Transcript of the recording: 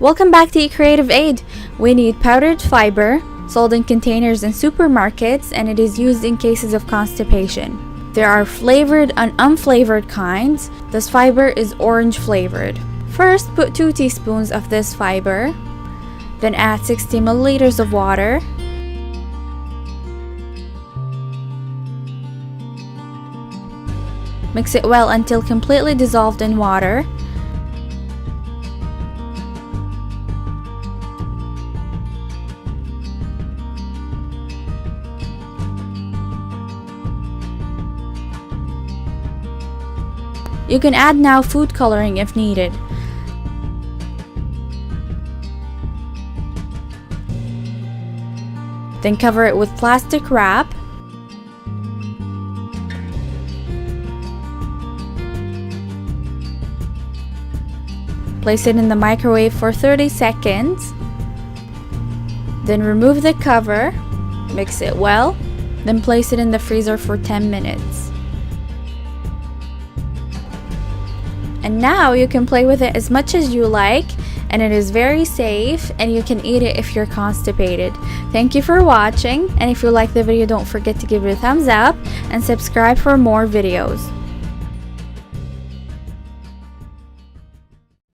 Welcome back to eCreativeAid. We need powdered fiber, sold in containers in supermarkets, and it is used in cases of constipation. There are flavored and unflavored kinds. This fiber is orange flavored. First, put 2 teaspoons of this fiber, then add 60 milliliters of water. Mix it well until completely dissolved in water. You can add now food coloring if needed. Then cover it with plastic wrap. Place it in the microwave for 30 seconds. Then remove the cover, mix it well, then place it in the freezer for 10 minutes. And now you can play with it as much as you like, and it is very safe, and you can eat it if you're constipated. Thank you for watching, and if you like the video, don't forget to give it a thumbs up and subscribe for more videos.